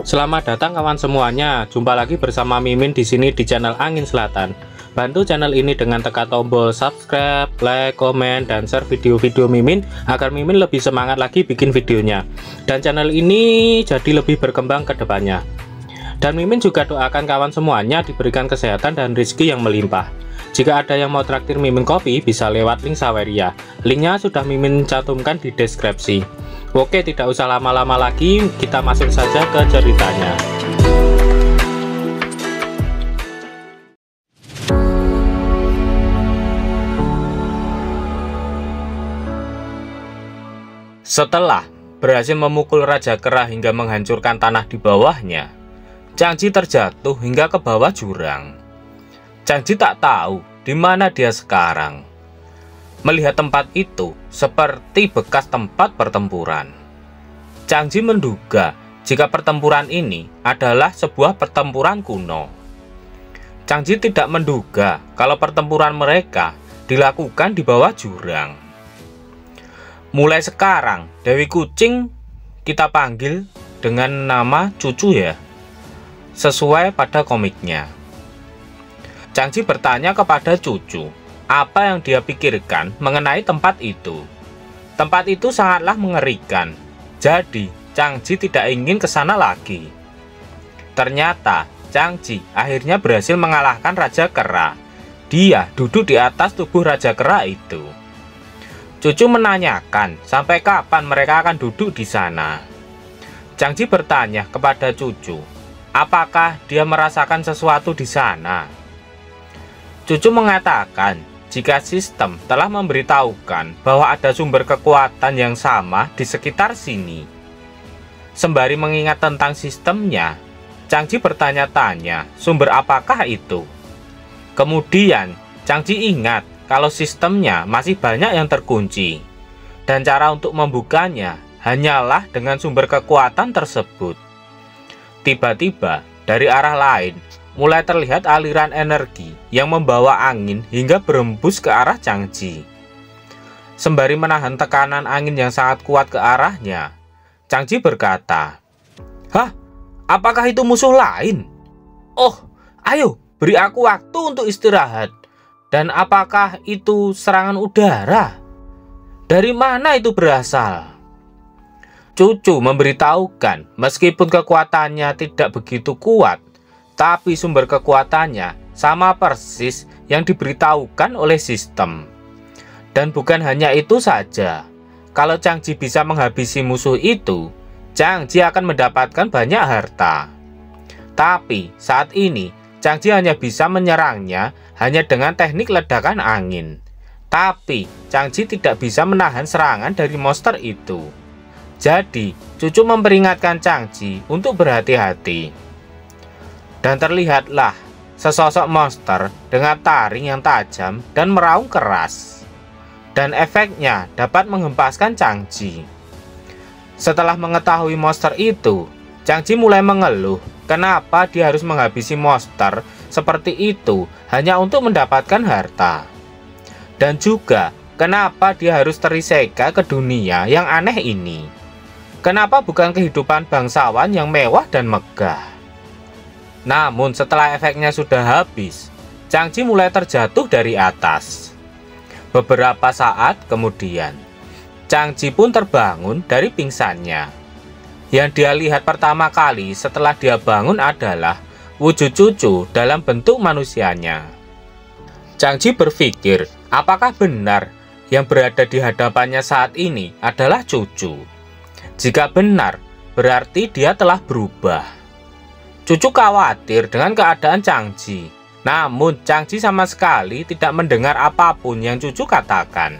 Selamat datang kawan semuanya. Jumpa lagi bersama Mimin di sini di channel Angin Selatan. Bantu channel ini dengan tekan tombol subscribe, like, komen, dan share video-video Mimin agar Mimin lebih semangat lagi bikin videonya. Dan channel ini jadi lebih berkembang ke depannya. Dan Mimin juga doakan kawan semuanya diberikan kesehatan dan rezeki yang melimpah. Jika ada yang mau traktir Mimin kopi, bisa lewat link Saweria. Linknya sudah Mimin cantumkan di deskripsi. Oke, tidak usah lama-lama lagi, kita masuk saja ke ceritanya. Setelah berhasil memukul Raja Kera hingga menghancurkan tanah di bawahnya, Changji terjatuh hingga ke bawah jurang. Changji tak tahu di mana dia sekarang. Melihat tempat itu seperti bekas tempat pertempuran, Changji menduga jika pertempuran ini adalah sebuah pertempuran kuno. Changji tidak menduga kalau pertempuran mereka dilakukan di bawah jurang. Mulai sekarang Dewi Kucing kita panggil dengan nama Cucu ya, sesuai pada komiknya. Changji bertanya kepada Cucu apa yang dia pikirkan mengenai tempat itu. Tempat itu sangatlah mengerikan. Jadi, Changji tidak ingin ke sana lagi. Ternyata, Changji akhirnya berhasil mengalahkan Raja Kera. Dia duduk di atas tubuh Raja Kera itu. Cucu menanyakan sampai kapan mereka akan duduk di sana. Changji bertanya kepada Cucu, apakah dia merasakan sesuatu di sana? Cucu mengatakan jika sistem telah memberitahukan bahwa ada sumber kekuatan yang sama di sekitar sini. Sembari mengingat tentang sistemnya, Changji bertanya-tanya sumber apakah itu. Kemudian Changji ingat kalau sistemnya masih banyak yang terkunci, dan cara untuk membukanya hanyalah dengan sumber kekuatan tersebut. Tiba-tiba dari arah lain mulai terlihat aliran energi yang membawa angin hingga berembus ke arah Changji. Sembari menahan tekanan angin yang sangat kuat ke arahnya, Changji berkata, "Hah? Apakah itu musuh lain? Oh, ayo beri aku waktu untuk istirahat. Dan apakah itu serangan udara? Dari mana itu berasal?" Cucu memberitahukan meskipun kekuatannya tidak begitu kuat, tapi sumber kekuatannya sama persis yang diberitahukan oleh sistem. Dan bukan hanya itu saja, kalau Changji bisa menghabisi musuh itu, Changji akan mendapatkan banyak harta. Tapi saat ini Changji hanya bisa menyerangnya hanya dengan teknik ledakan angin. Tapi Changji tidak bisa menahan serangan dari monster itu. Jadi Cucu memperingatkan Changji untuk berhati-hati. Dan terlihatlah sesosok monster dengan taring yang tajam dan meraung keras. Dan efeknya dapat menghempaskan Changji. Setelah mengetahui monster itu, Changji mulai mengeluh kenapa dia harus menghabisi monster seperti itu hanya untuk mendapatkan harta. Dan juga kenapa dia harus teriseka ke dunia yang aneh ini. Kenapa bukan kehidupan bangsawan yang mewah dan megah? Namun setelah efeknya sudah habis, Changji mulai terjatuh dari atas. Beberapa saat kemudian, Changji pun terbangun dari pingsannya. Yang dia lihat pertama kali setelah dia bangun adalah wujud Cucu dalam bentuk manusianya. Changji berpikir, apakah benar yang berada di hadapannya saat ini adalah Cucu? Jika benar, berarti dia telah berubah. Cucu khawatir dengan keadaan Changji. Namun Changji sama sekali tidak mendengar apapun yang Cucu katakan.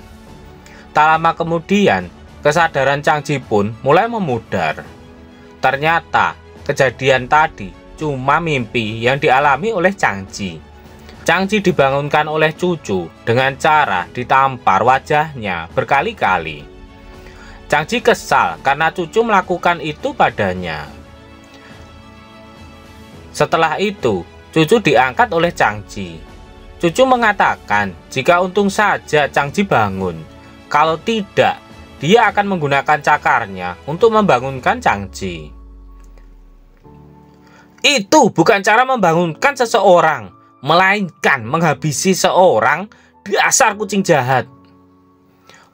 Tak lama kemudian, kesadaran Changji pun mulai memudar. Ternyata kejadian tadi cuma mimpi yang dialami oleh Changji. Changji dibangunkan oleh Cucu dengan cara ditampar wajahnya berkali-kali. Changji kesal karena Cucu melakukan itu padanya. Setelah itu, Cucu diangkat oleh Changji. Cucu mengatakan jika untung saja Changji bangun. Kalau tidak, dia akan menggunakan cakarnya untuk membangunkan Changji. Itu bukan cara membangunkan seseorang, melainkan menghabisi seorang. Dasar kucing jahat,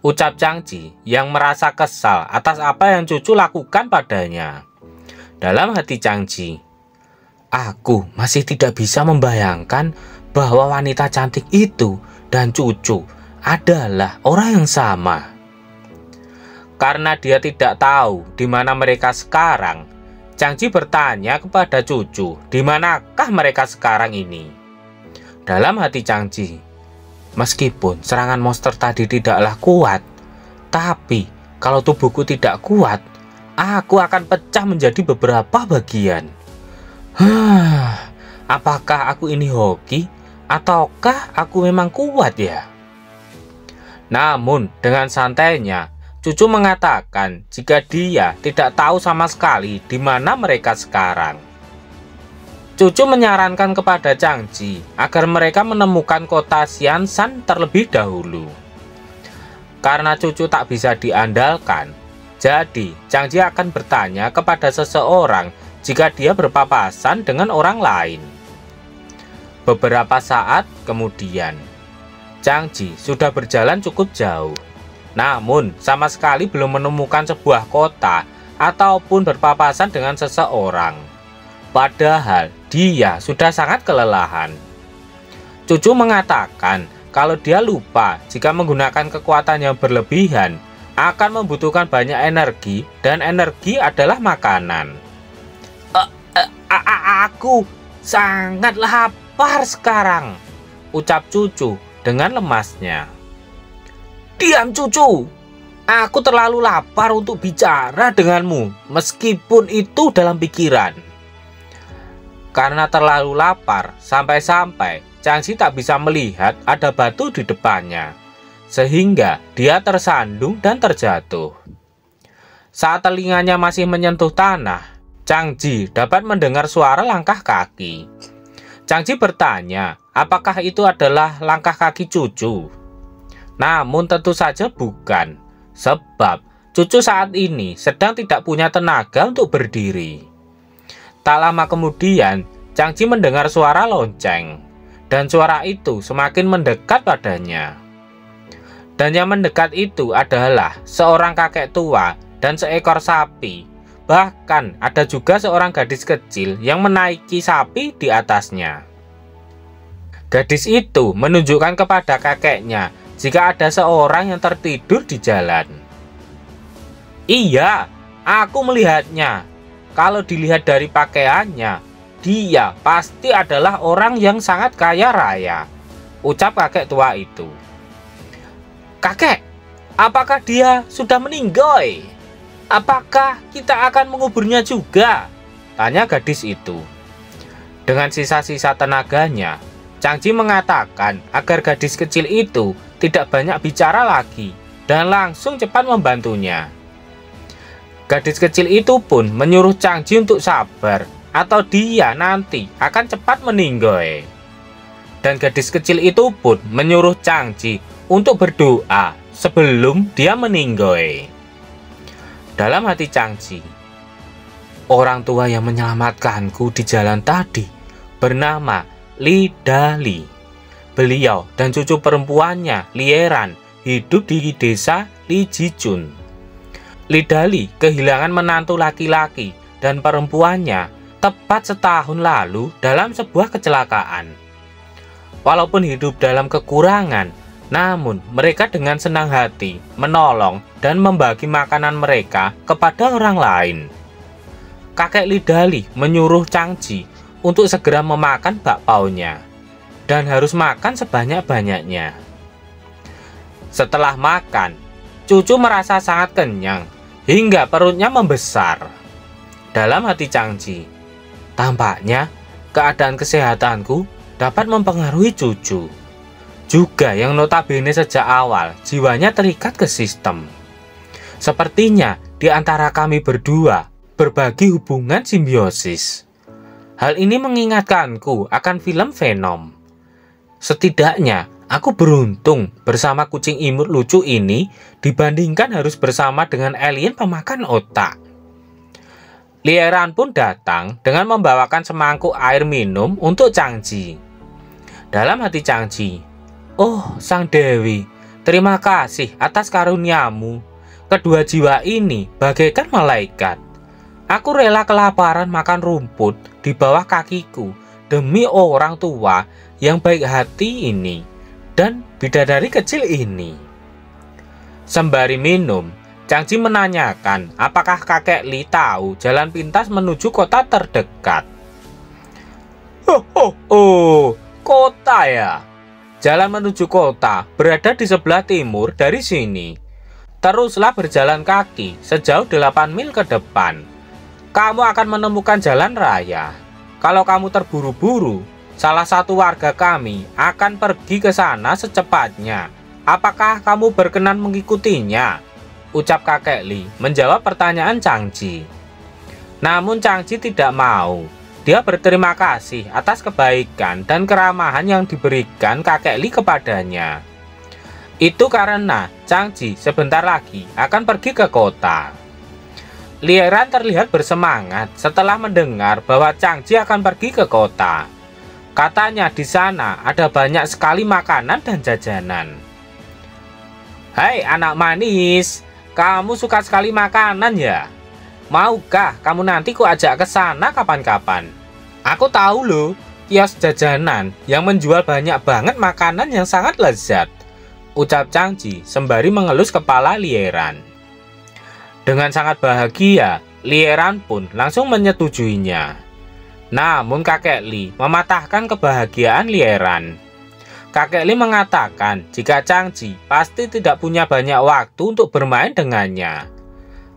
ucap Changji yang merasa kesal atas apa yang cucu lakukan padanya. Dalam hati Changji, aku masih tidak bisa membayangkan bahwa wanita cantik itu dan cucu adalah orang yang sama. Karena dia tidak tahu di mana mereka sekarang, Changji bertanya kepada cucu, di manakah mereka sekarang ini. Dalam hati Changji, meskipun serangan monster tadi tidaklah kuat, tapi kalau tubuhku tidak kuat, aku akan pecah menjadi beberapa bagian. Apakah aku ini hoki, ataukah aku memang kuat ya? Namun dengan santainya, cucu mengatakan jika dia tidak tahu sama sekali di mana mereka sekarang. Cucu menyarankan kepada Changji agar mereka menemukan kota Xianshan terlebih dahulu. Karena cucu tak bisa diandalkan, jadi Changji akan bertanya kepada seseorang jika dia berpapasan dengan orang lain. Beberapa saat kemudian, Changji sudah berjalan cukup jauh, namun sama sekali belum menemukan sebuah kota ataupun berpapasan dengan seseorang. Padahal dia sudah sangat kelelahan. Cucu mengatakan kalau dia lupa jika menggunakan kekuatan yang berlebihan akan membutuhkan banyak energi, dan energi adalah makanan. Aku sangat lapar sekarang, ucap cucu dengan lemasnya. Diam cucu, aku terlalu lapar untuk bicara denganmu, meskipun itu dalam pikiran. Karena terlalu lapar, sampai-sampai Changji tak bisa melihat ada batu di depannya, sehingga dia tersandung dan terjatuh. Saat telinganya masih menyentuh tanah, Changji dapat mendengar suara langkah kaki. Changji bertanya, apakah itu adalah langkah kaki cucu? Namun tentu saja bukan, sebab cucu saat ini sedang tidak punya tenaga untuk berdiri. Tak lama kemudian, Changji mendengar suara lonceng, dan suara itu semakin mendekat padanya. Dan yang mendekat itu adalah seorang kakek tua dan seekor sapi. Bahkan ada juga seorang gadis kecil yang menaiki sapi di atasnya. Gadis itu menunjukkan kepada kakeknya jika ada seorang yang tertidur di jalan. Iya, aku melihatnya. Kalau dilihat dari pakaiannya, dia pasti adalah orang yang sangat kaya raya, ucap kakek tua itu. Kakek, apakah dia sudah meninggal? Apakah kita akan menguburnya juga? Tanya gadis itu. Dengan sisa-sisa tenaganya, Changji mengatakan agar gadis kecil itu tidak banyak bicara lagi dan langsung cepat membantunya. Gadis kecil itu pun menyuruh Changji untuk sabar, atau dia nanti akan cepat meninggal. Dan gadis kecil itu pun menyuruh Changji untuk berdoa sebelum dia meninggal. Dalam hati Changji, orang tua yang menyelamatkanku di jalan tadi bernama Li Dali. Beliau dan cucu perempuannya Lieran hidup di desa Li Jijun. Li Dali kehilangan menantu laki-laki dan perempuannya tepat setahun lalu dalam sebuah kecelakaan. Walaupun hidup dalam kekurangan, namun mereka dengan senang hati menolong dan membagi makanan mereka kepada orang lain. Kakek Li Dali menyuruh Changji untuk segera memakan bakpaonya dan harus makan sebanyak-banyaknya. Setelah makan, cucu merasa sangat kenyang hingga perutnya membesar. Dalam hati Changji, tampaknya keadaan kesehatanku dapat mempengaruhi cucu, juga yang notabene sejak awal jiwanya terikat ke sistem. Sepertinya di antara kami berdua berbagi hubungan simbiosis. Hal ini mengingatkanku akan film Venom. Setidaknya aku beruntung bersama kucing imut lucu ini dibandingkan harus bersama dengan alien pemakan otak. Lieran pun datang dengan membawakan semangkuk air minum untuk Changji. Dalam hati Changji, "Oh, Sang Dewi, terima kasih atas karuniamu. Kedua jiwa ini bagaikan malaikat. Aku rela kelaparan makan rumput di bawah kakiku demi orang tua yang baik hati ini dan bidadari kecil ini." Sembari minum, Changji menanyakan apakah kakek Li tahu jalan pintas menuju kota terdekat. Oh, kota ya. Jalan menuju kota berada di sebelah timur dari sini. Teruslah berjalan kaki sejauh 8 mil ke depan. Kamu akan menemukan jalan raya. Kalau kamu terburu-buru, salah satu warga kami akan pergi ke sana secepatnya. Apakah kamu berkenan mengikutinya? Ucap kakek Li menjawab pertanyaan Changji. Namun Changji tidak mau. Dia berterima kasih atas kebaikan dan keramahan yang diberikan kakek Li kepadanya. Itu karena Changji sebentar lagi akan pergi ke kota. Lieran terlihat bersemangat setelah mendengar bahwa Changji akan pergi ke kota. Katanya di sana ada banyak sekali makanan dan jajanan. "Hai anak manis, kamu suka sekali makanan ya? Maukah kamu nanti ku ajak ke sana kapan-kapan? Aku tahu loh, kios jajanan yang menjual banyak banget makanan yang sangat lezat," ucap Changji sembari mengelus kepala Lieran. Dengan sangat bahagia, Lieran pun langsung menyetujuinya. Namun kakek Li mematahkan kebahagiaan Lieran. Kakek Li mengatakan jika Changji pasti tidak punya banyak waktu untuk bermain dengannya.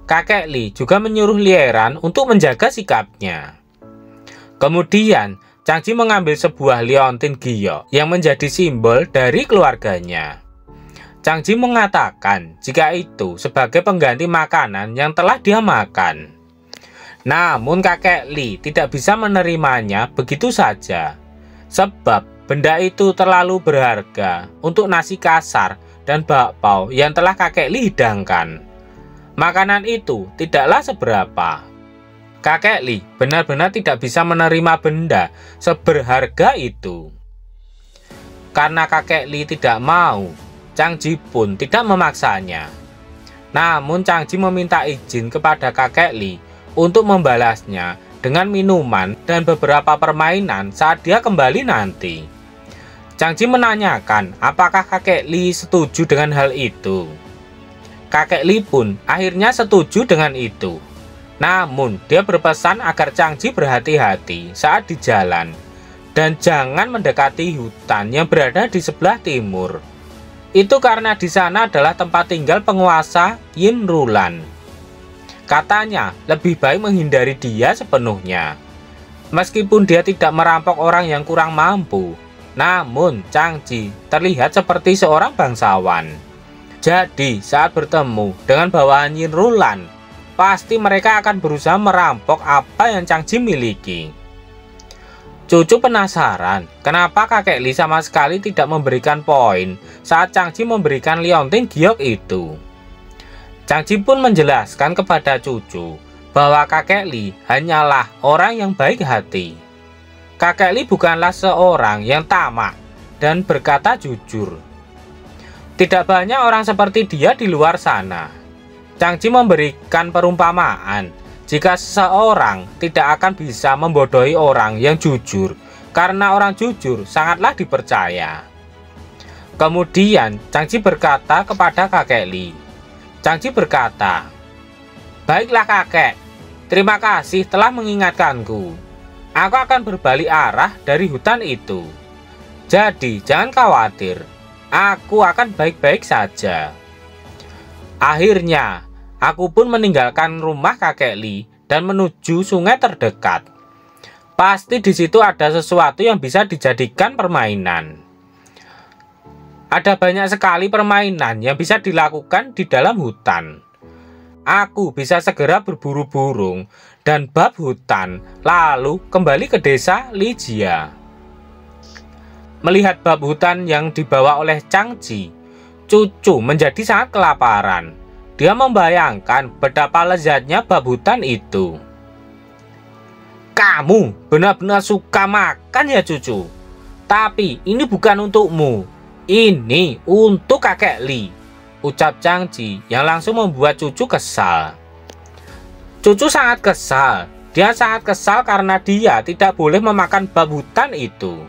Kakek Li juga menyuruh Lieran untuk menjaga sikapnya. Kemudian, Changji mengambil sebuah liontin giok yang menjadi simbol dari keluarganya. Changji mengatakan jika itu sebagai pengganti makanan yang telah dia makan. Namun kakek Li tidak bisa menerimanya begitu saja, sebab benda itu terlalu berharga untuk nasi kasar dan bakpao yang telah kakek Li hidangkan. Makanan itu tidaklah seberapa. Kakek Li benar-benar tidak bisa menerima benda seberharga itu. Karena kakek Li tidak mau, Changji pun tidak memaksanya. Namun Changji meminta izin kepada kakek Li untuk membalasnya dengan minuman dan beberapa permainan saat dia kembali nanti. Changji menanyakan apakah kakek Li setuju dengan hal itu. Kakek Li pun akhirnya setuju dengan itu. Namun dia berpesan agar Changji berhati-hati saat di jalan dan jangan mendekati hutan yang berada di sebelah timur. Itu karena di sana adalah tempat tinggal penguasa Yin Rulan. Katanya lebih baik menghindari dia sepenuhnya. Meskipun dia tidak merampok orang yang kurang mampu, namun Changji terlihat seperti seorang bangsawan. Jadi saat bertemu dengan bawahan Yin Rulan, pasti mereka akan berusaha merampok apa yang Changji miliki. Cucu penasaran kenapa kakek Li sama sekali tidak memberikan poin saat Changji memberikan liontin giok itu. Changji pun menjelaskan kepada cucu bahwa kakek Li hanyalah orang yang baik hati. Kakek Li bukanlah seorang yang tamak dan berkata jujur. Tidak banyak orang seperti dia di luar sana. Changji memberikan perumpamaan jika seseorang tidak akan bisa membodohi orang yang jujur, karena orang jujur sangatlah dipercaya. Kemudian Changji berkata kepada kakek Li. Changji berkata, "Baiklah kakek, terima kasih telah mengingatkanku. Aku akan berbalik arah dari hutan itu. Jadi jangan khawatir, aku akan baik-baik saja." Akhirnya, aku pun meninggalkan rumah kakek Li dan menuju sungai terdekat. Pasti di situ ada sesuatu yang bisa dijadikan permainan. Ada banyak sekali permainan yang bisa dilakukan di dalam hutan. Aku bisa segera berburu burung dan bab hutan, lalu kembali ke desa Lijia. Melihat bab hutan yang dibawa oleh Changji, cucu menjadi sangat kelaparan. Dia membayangkan betapa lezatnya bab hutan itu. Kamu benar-benar suka makan ya cucu. Tapi ini bukan untukmu. Ini untuk kakek Li, ucap Changji yang langsung membuat cucu kesal. Cucu sangat kesal. Dia sangat kesal karena dia tidak boleh memakan babutan itu.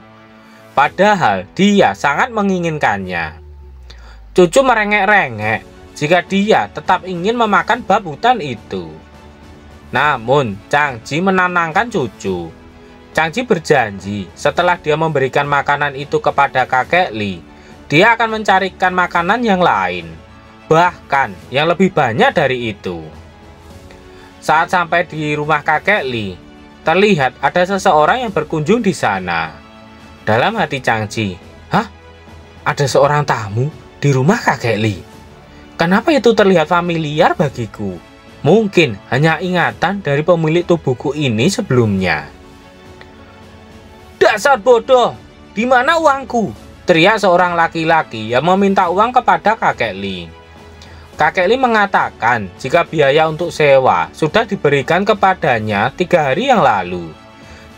Padahal dia sangat menginginkannya. Cucu merengek-rengek jika dia tetap ingin memakan babutan itu. Namun, Changji menenangkan cucu. Changji berjanji setelah dia memberikan makanan itu kepada kakek Li, dia akan mencarikan makanan yang lain, bahkan yang lebih banyak dari itu. Saat sampai di rumah kakek Li, terlihat ada seseorang yang berkunjung di sana. Dalam hati Changji, "Hah? Ada seorang tamu di rumah kakek Li? Kenapa itu terlihat familiar bagiku? Mungkin hanya ingatan dari pemilik tubuhku ini sebelumnya." "Dasar bodoh, di mana uangku?" teriak seorang laki-laki yang meminta uang kepada kakek Li. Kakek Li mengatakan jika biaya untuk sewa sudah diberikan kepadanya 3 hari yang lalu.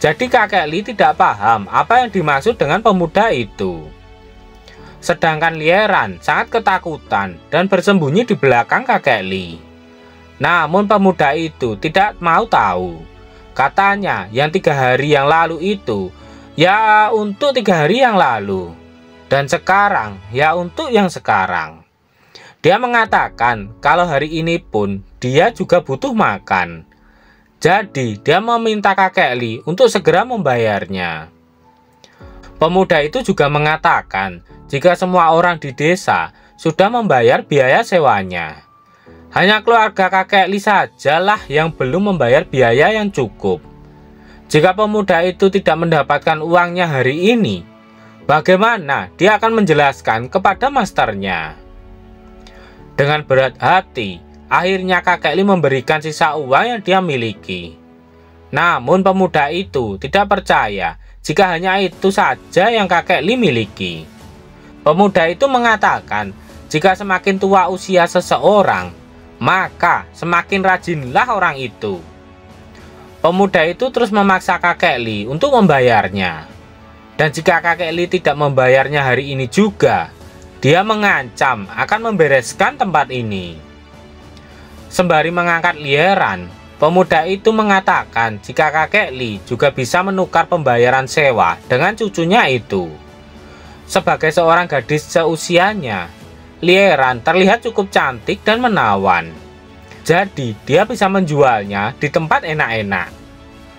Jadi kakek Li tidak paham apa yang dimaksud dengan pemuda itu. Sedangkan Lieran sangat ketakutan dan bersembunyi di belakang kakek Li. Namun pemuda itu tidak mau tahu. Katanya yang 3 hari yang lalu itu ya untuk 3 hari yang lalu, dan sekarang ya untuk yang sekarang. Dia mengatakan kalau hari ini pun dia juga butuh makan. Jadi dia meminta kakek Li untuk segera membayarnya. Pemuda itu juga mengatakan jika semua orang di desa sudah membayar biaya sewanya. Hanya keluarga kakek Li sajalah yang belum membayar biaya yang cukup. Jika pemuda itu tidak mendapatkan uangnya hari ini, bagaimana dia akan menjelaskan kepada masternya? Dengan berat hati, akhirnya kakek Li memberikan sisa uang yang dia miliki. Namun pemuda itu tidak percaya jika hanya itu saja yang kakek Li miliki. Pemuda itu mengatakan jika semakin tua usia seseorang, maka semakin rajinlah orang itu. Pemuda itu terus memaksa kakek Li untuk membayarnya. Dan jika kakek Li tidak membayarnya hari ini juga, dia mengancam akan membereskan tempat ini. Sembari mengangkat Lieran, pemuda itu mengatakan jika kakek Li juga bisa menukar pembayaran sewa dengan cucunya itu. Sebagai seorang gadis seusianya, Lieran terlihat cukup cantik dan menawan. Jadi dia bisa menjualnya di tempat enak-enak.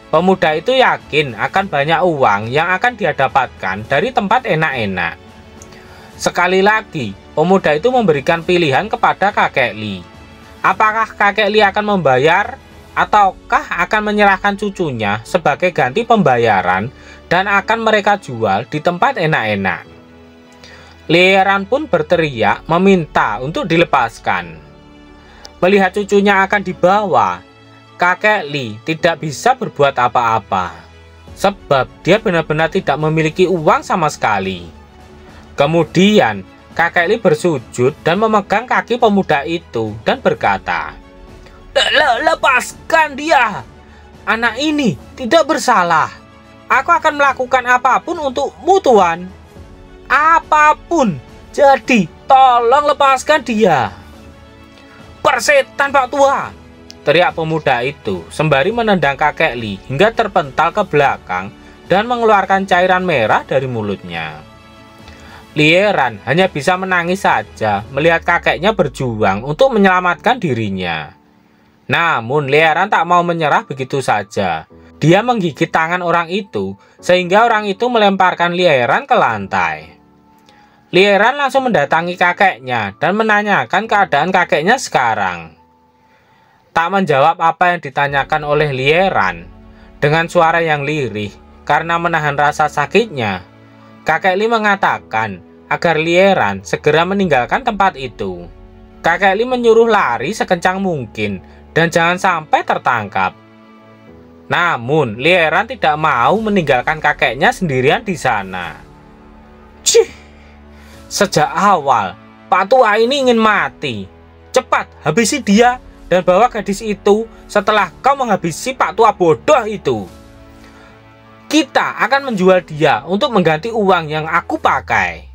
Pemuda itu yakin akan banyak uang yang akan dia dapatkan dari tempat enak-enak. Sekali lagi, pemuda itu memberikan pilihan kepada kakek Li. Apakah kakek Li akan membayar ataukah akan menyerahkan cucunya sebagai ganti pembayaran dan akan mereka jual di tempat enak-enak. Lieran pun berteriak meminta untuk dilepaskan. Melihat cucunya akan dibawa, kakek Li tidak bisa berbuat apa-apa, sebab dia benar-benar tidak memiliki uang sama sekali. Kemudian, kakek Li bersujud dan memegang kaki pemuda itu dan berkata, "Lepaskan dia! Anak ini tidak bersalah. Aku akan melakukan apapun untukmu, Tuan. Apapun. Jadi, tolong lepaskan dia." "Persetan, Pak Tua!" teriak pemuda itu sembari menendang kakek Li hingga terpental ke belakang dan mengeluarkan cairan merah dari mulutnya. Lieran hanya bisa menangis saja melihat kakeknya berjuang untuk menyelamatkan dirinya. Namun Lieran tak mau menyerah begitu saja. Dia menggigit tangan orang itu sehingga orang itu melemparkan Lieran ke lantai. Lieran langsung mendatangi kakeknya dan menanyakan keadaan kakeknya sekarang. Tak menjawab apa yang ditanyakan oleh Lieran, dengan suara yang lirih karena menahan rasa sakitnya, kakek Li mengatakan agar Lieran segera meninggalkan tempat itu. Kakek Li menyuruh lari sekencang mungkin dan jangan sampai tertangkap. Namun Lieran tidak mau meninggalkan kakeknya sendirian di sana. "Cih! Sejak awal, Pak Tua ini ingin mati. Cepat habisi dia dan bawa gadis itu setelah kau menghabisi Pak Tua bodoh itu," Kita akan menjual dia untuk mengganti uang yang aku pakai.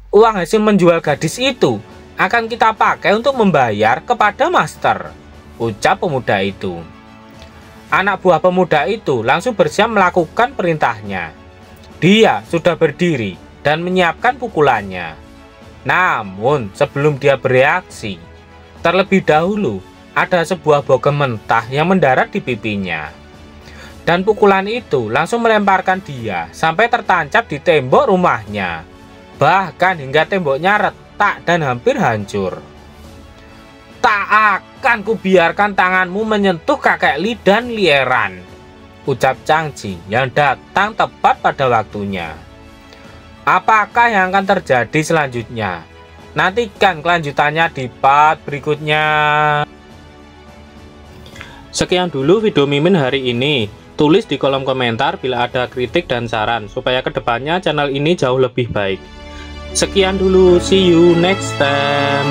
Uang hasil menjual gadis itu akan kita pakai untuk membayar kepada master, ucap pemuda itu. Anak buah pemuda itu langsung bersiap melakukan perintahnya. Dia sudah berdiri dan menyiapkan pukulannya. Namun sebelum dia bereaksi, terlebih dahulu ada sebuah bogem mentah yang mendarat di pipinya. Dan pukulan itu langsung melemparkan dia sampai tertancap di tembok rumahnya. Bahkan hingga temboknya retak dan hampir hancur. Tak akan kubiarkan tanganmu menyentuh kakek Li dan Lieran, ucap Chang Ji yang datang tepat pada waktunya. Apakah yang akan terjadi selanjutnya? Nantikan kelanjutannya di part berikutnya. Sekian dulu video Mimin hari ini. Tulis di kolom komentar bila ada kritik dan saran, supaya kedepannya channel ini jauh lebih baik. Sekian dulu, see you next time.